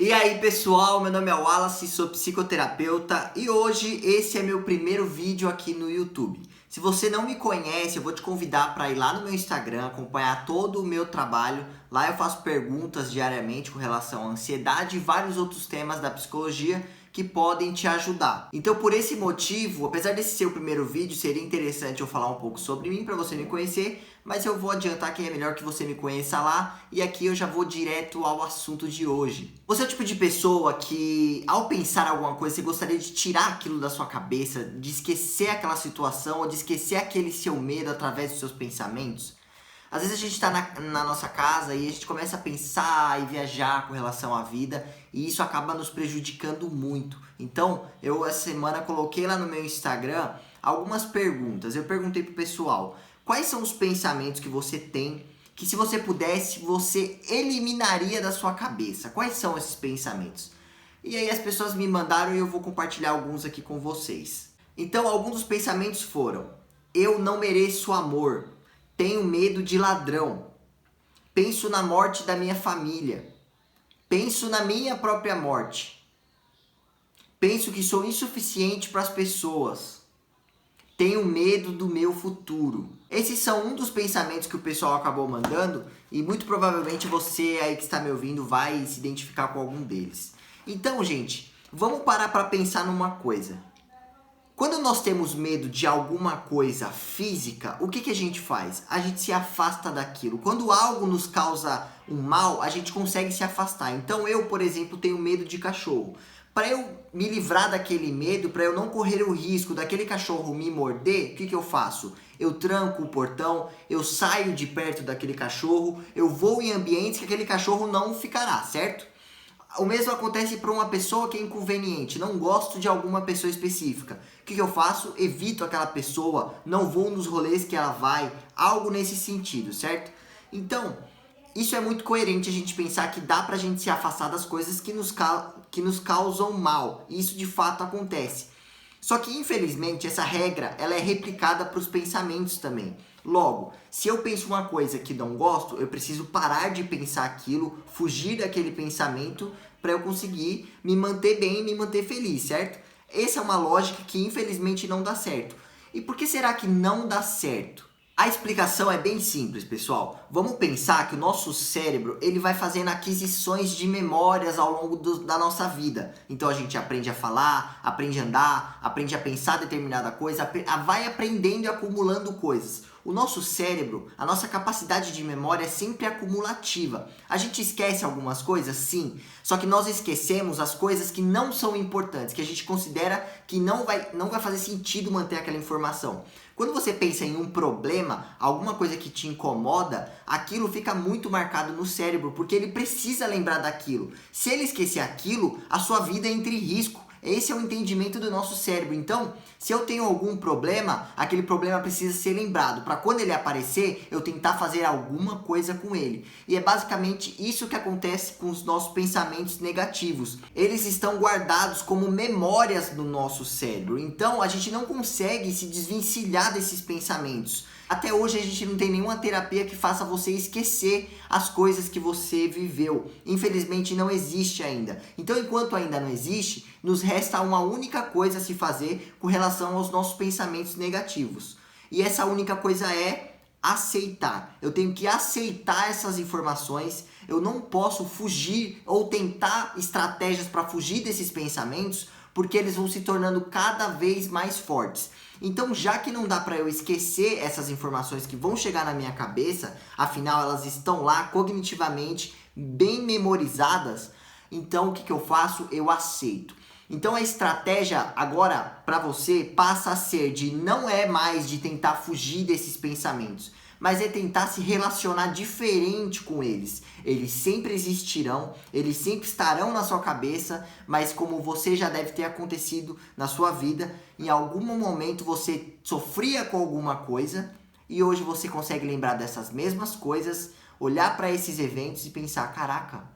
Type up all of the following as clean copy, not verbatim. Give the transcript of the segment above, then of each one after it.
E aí pessoal, meu nome é Wallace, sou psicoterapeuta e hoje esse é meu primeiro vídeo aqui no YouTube. Se você não me conhece, eu vou te convidar para ir lá no meu Instagram, acompanhar todo o meu trabalho. Lá eu faço perguntas diariamente com relação à ansiedade e vários outros temas da psicologia que podem te ajudar. Então por esse motivo, apesar desse ser o primeiro vídeo, seria interessante eu falar um pouco sobre mim para você me conhecer, mas eu vou adiantar que é melhor que você me conheça lá e aqui eu já vou direto ao assunto de hoje. Você é o tipo de pessoa que, ao pensar alguma coisa, você gostaria de tirar aquilo da sua cabeça, de esquecer aquela situação ou de esquecer aquele seu medo através dos seus pensamentos? Às vezes a gente está na nossa casa e a gente começa a pensar e viajar com relação à vida e isso acaba nos prejudicando muito. Então, eu essa semana coloquei lá no meu Instagram algumas perguntas. Eu perguntei pro pessoal, quais são os pensamentos que você tem que se você pudesse, você eliminaria da sua cabeça? Quais são esses pensamentos? E aí as pessoas me mandaram e eu vou compartilhar alguns aqui com vocês. Então, alguns dos pensamentos foram: eu não mereço amor. Tenho medo de ladrão. Penso na morte da minha família. Penso na minha própria morte. Penso que sou insuficiente para as pessoas. Tenho medo do meu futuro. Esses são um dos pensamentos que o pessoal acabou mandando e muito provavelmente você aí que está me ouvindo vai se identificar com algum deles. Então, gente, vamos parar para pensar numa coisa. Quando nós temos medo de alguma coisa física, o que a gente faz? A gente se afasta daquilo. Quando algo nos causa um mal, a gente consegue se afastar. Então eu, por exemplo, tenho medo de cachorro. Para eu me livrar daquele medo, para eu não correr o risco daquele cachorro me morder, o que eu faço? Eu tranco o portão, eu saio de perto daquele cachorro, eu vou em ambientes que aquele cachorro não ficará, certo? O mesmo acontece para uma pessoa que é inconveniente, não gosto de alguma pessoa específica. O que eu faço? Evito aquela pessoa, não vou nos rolês que ela vai, algo nesse sentido, certo? Então, isso é muito coerente a gente pensar que dá pra gente se afastar das coisas que nos causam mal. E isso de fato acontece. Só que infelizmente essa regra ela é replicada para os pensamentos também. Logo, se eu penso uma coisa que não gosto, eu preciso parar de pensar aquilo, fugir daquele pensamento para eu conseguir me manter bem, me manter feliz, certo? Essa é uma lógica que infelizmente não dá certo. E por que será que não dá certo? A explicação é bem simples, pessoal. Vamos pensar que o nosso cérebro ele vai fazendo aquisições de memórias ao longo da nossa vida. Então a gente aprende a falar, aprende a andar, aprende a pensar determinada coisa, vai aprendendo e acumulando coisas. O nosso cérebro, a nossa capacidade de memória é sempre acumulativa. A gente esquece algumas coisas, sim, só que nós esquecemos as coisas que não são importantes, que a gente considera que não vai fazer sentido manter aquela informação. Quando você pensa em um problema, alguma coisa que te incomoda, aquilo fica muito marcado no cérebro, porque ele precisa lembrar daquilo. Se ele esquecer aquilo, a sua vida entra em risco. Esse é o entendimento do nosso cérebro. Então, se eu tenho algum problema, aquele problema precisa ser lembrado. Para quando ele aparecer, eu tentar fazer alguma coisa com ele. E é basicamente isso que acontece com os nossos pensamentos negativos. Eles estão guardados como memórias no nosso cérebro. Então, a gente não consegue se desvencilhar desses pensamentos. Até hoje a gente não tem nenhuma terapia que faça você esquecer as coisas que você viveu. Infelizmente não existe ainda. Então enquanto ainda não existe, nos resta uma única coisa a se fazer com relação aos nossos pensamentos negativos. E essa única coisa é aceitar. Eu tenho que aceitar essas informações. Eu não posso fugir ou tentar estratégias para fugir desses pensamentos, porque eles vão se tornando cada vez mais fortes. Então, já que não dá para eu esquecer essas informações que vão chegar na minha cabeça, afinal elas estão lá cognitivamente bem memorizadas, então o que eu faço? Eu aceito. Então a estratégia agora para você passa a ser de não é mais de tentar fugir desses pensamentos, mas é tentar se relacionar diferente com eles. Eles sempre existirão, eles sempre estarão na sua cabeça, mas como você já deve ter acontecido na sua vida, em algum momento você sofria com alguma coisa e hoje você consegue lembrar dessas mesmas coisas, olhar para esses eventos e pensar, caraca,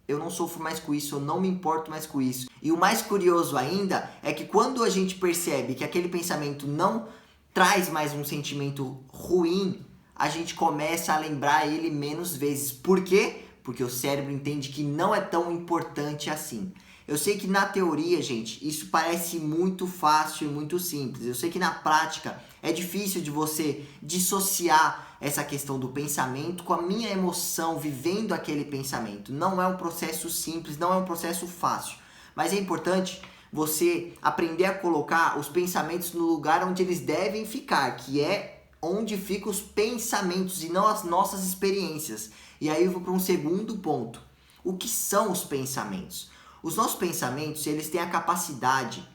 eu não sofro mais com isso, eu não me importo mais com isso. E o mais curioso ainda é que quando a gente percebe que aquele pensamento não traz mais um sentimento ruim, a gente começa a lembrar ele menos vezes. Por quê? porque o cérebro entende que não é tão importante assim. Eu sei que na teoria, gente, isso parece muito fácil e muito simples. Eu sei que na prática é difícil de você dissociar essa questão do pensamento com a minha emoção vivendo aquele pensamento. Não é um processo simples, não é um processo fácil. Mas é importante você aprender a colocar os pensamentos no lugar onde eles devem ficar, que é onde ficam os pensamentos e não as nossas experiências. E aí eu vou para um segundo ponto. O que são os pensamentos? Os nossos pensamentos, eles têm a capacidade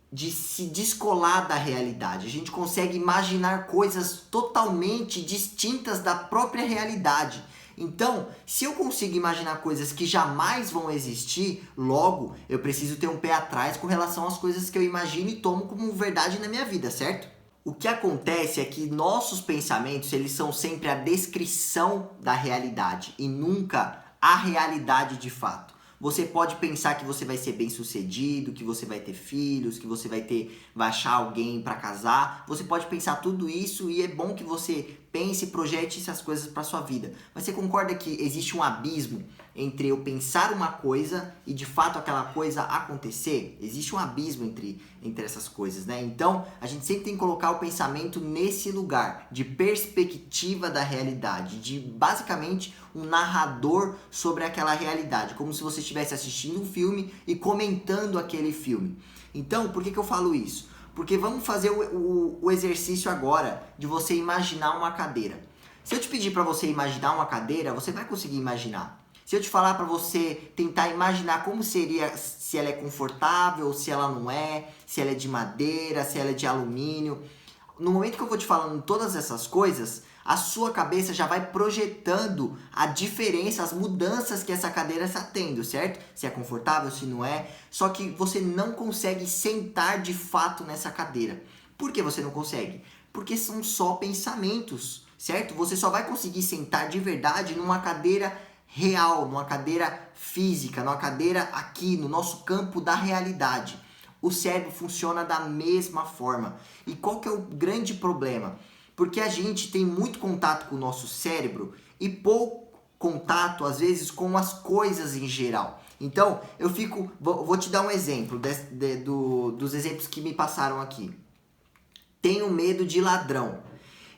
de se descolar da realidade. A gente consegue imaginar coisas totalmente distintas da própria realidade. Então, se eu consigo imaginar coisas que jamais vão existir, logo eu preciso ter um pé atrás com relação às coisas que eu imagino e tomo como verdade na minha vida, certo? O que acontece é que nossos pensamentos, eles são sempre a descrição da realidade e nunca a realidade de fato. Você pode pensar que você vai ser bem-sucedido, que você vai ter filhos, que você vai achar alguém para casar. Você pode pensar tudo isso e é bom que você pense e projete essas coisas para sua vida. Mas você concorda que existe um abismo entre eu pensar uma coisa e de fato aquela coisa acontecer? Existe um abismo entre essas coisas, né? Então, a gente sempre tem que colocar o pensamento nesse lugar de perspectiva da realidade, de basicamente um narrador sobre aquela realidade, como se você estivesse assistindo um filme e comentando aquele filme. Então, por que eu falo isso? Porque vamos fazer o exercício agora de você imaginar uma cadeira. Se eu te pedir para você imaginar uma cadeira, você vai conseguir imaginar. Se eu te falar para você tentar imaginar como seria, se ela é confortável, se ela não é, se ela é de madeira, se ela é de alumínio. No momento que eu vou te falando todas essas coisas, a sua cabeça já vai projetando a diferença, as mudanças que essa cadeira está tendo, certo? Se é confortável, se não é. Só que você não consegue sentar de fato nessa cadeira. Por que você não consegue? Porque são só pensamentos, certo? Você só vai conseguir sentar de verdade numa cadeira real, numa cadeira física, numa cadeira aqui no nosso campo da realidade. O cérebro funciona da mesma forma. E qual que é o grande problema? Porque a gente tem muito contato com o nosso cérebro e pouco contato, às vezes, com as coisas em geral. Então, vou te dar um exemplo dos exemplos que me passaram aqui. Tenho medo de ladrão.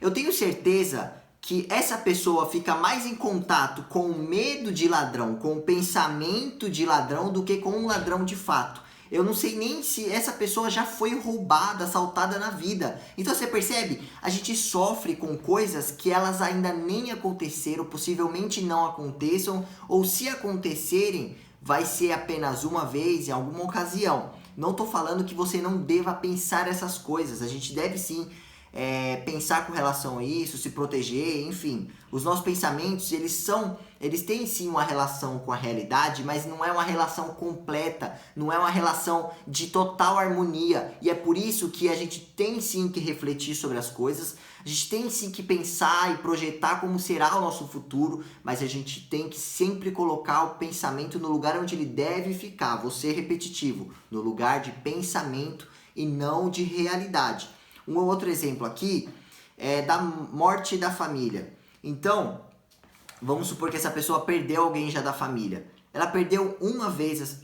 Eu tenho certeza que essa pessoa fica mais em contato com o medo de ladrão, com o pensamento de ladrão, do que com um ladrão de fato. Eu não sei nem se essa pessoa já foi roubada, assaltada na vida. Então você percebe? A gente sofre com coisas que elas ainda nem aconteceram, possivelmente não aconteçam, ou se acontecerem, vai ser apenas uma vez, em alguma ocasião. Não estou falando que você não deva pensar essas coisas. A gente deve sim pensar com relação a isso, se proteger, enfim. Os nossos pensamentos, eles têm sim uma relação com a realidade, mas não é uma relação completa, não é uma relação de total harmonia. E é por isso que a gente tem sim que refletir sobre as coisas, a gente tem sim que pensar e projetar como será o nosso futuro, mas a gente tem que sempre colocar o pensamento no lugar onde ele deve ficar. Vou ser repetitivo, no lugar de pensamento e não de realidade. Um outro exemplo aqui é da morte da família. Então, vamos supor que essa pessoa perdeu alguém já da família. Ela perdeu uma vez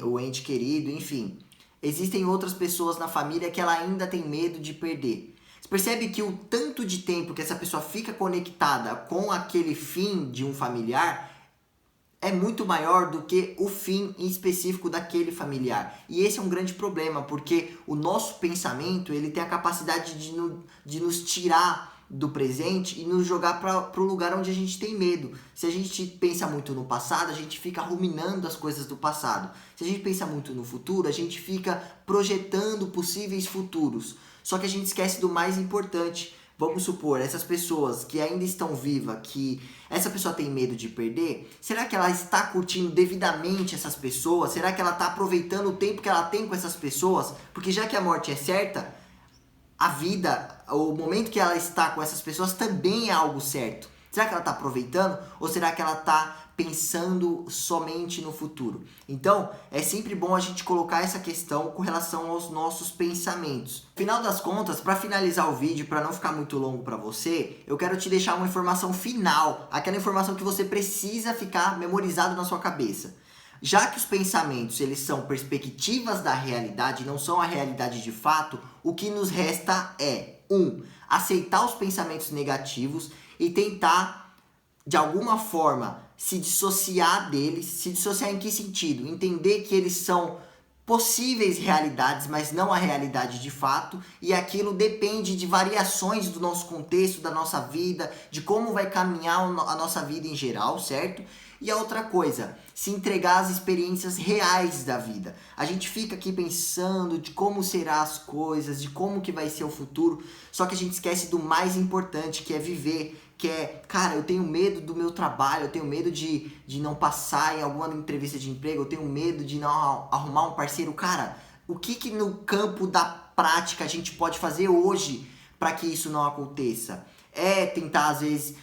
o ente querido, enfim. Existem outras pessoas na família que ela ainda tem medo de perder. Você percebe que o tanto de tempo que essa pessoa fica conectada com aquele fim de um familiar é muito maior do que o fim em específico daquele familiar. E esse é um grande problema, porque o nosso pensamento, ele tem a capacidade de nos tirar do presente e nos jogar para o lugar onde a gente tem medo. Se a gente pensa muito no passado, a gente fica ruminando as coisas do passado. Se a gente pensa muito no futuro, a gente fica projetando possíveis futuros. Só que a gente esquece do mais importante. Vamos supor, essas pessoas que ainda estão vivas, que essa pessoa tem medo de perder, será que ela está curtindo devidamente essas pessoas? Será que ela está aproveitando o tempo que ela tem com essas pessoas? Porque já que a morte é certa, a vida, o momento que ela está com essas pessoas também é algo certo. Será que ela está aproveitando? Ou será que ela está pensando somente no futuro. Então, é sempre bom a gente colocar essa questão com relação aos nossos pensamentos. Final das contas, para finalizar o vídeo, para não ficar muito longo para você, eu quero te deixar uma informação final, aquela informação que você precisa ficar memorizado na sua cabeça. Já que os pensamentos, eles são perspectivas da realidade, não são a realidade de fato, o que nos resta é 1. Aceitar os pensamentos negativos e tentar, de alguma forma, se dissociar deles. Se dissociar em que sentido? Entender que eles são possíveis realidades, mas não a realidade de fato, e aquilo depende de variações do nosso contexto, da nossa vida, de como vai caminhar a nossa vida em geral, certo? E a outra coisa, se entregar às experiências reais da vida. A gente fica aqui pensando de como serão as coisas, de como que vai ser o futuro, só que a gente esquece do mais importante, que é viver, que é, cara, eu tenho medo do meu trabalho, eu tenho medo de não passar em alguma entrevista de emprego, eu tenho medo de não arrumar um parceiro. Cara, o que no campo da prática a gente pode fazer hoje para que isso não aconteça? É tentar, às vezes,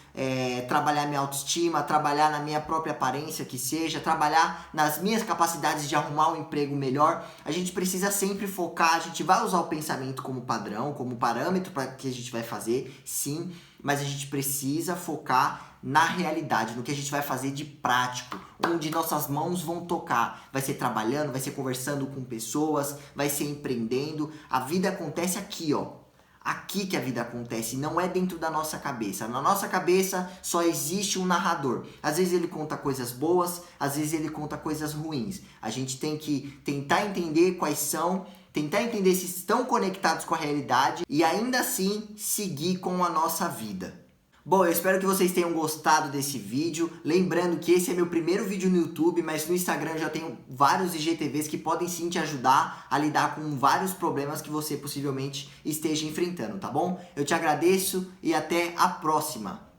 trabalhar minha autoestima, trabalhar na minha própria aparência, que seja, trabalhar nas minhas capacidades de arrumar um emprego melhor. A gente precisa sempre focar, a gente vai usar o pensamento como padrão, como parâmetro para que a gente vai fazer, sim, mas a gente precisa focar na realidade, no que a gente vai fazer de prático, onde nossas mãos vão tocar. Vai ser trabalhando, vai ser conversando com pessoas, vai ser empreendendo. A vida acontece aqui, ó. Aqui que a vida acontece, não é dentro da nossa cabeça. Na nossa cabeça só existe um narrador. Às vezes ele conta coisas boas, às vezes ele conta coisas ruins. A gente tem que tentar entender quais são, tentar entender se estão conectados com a realidade e ainda assim seguir com a nossa vida. Bom, eu espero que vocês tenham gostado desse vídeo. Lembrando que esse é meu primeiro vídeo no YouTube, mas no Instagram eu já tenho vários IGTVs que podem sim te ajudar a lidar com vários problemas que você possivelmente esteja enfrentando, tá bom? Eu te agradeço e até a próxima!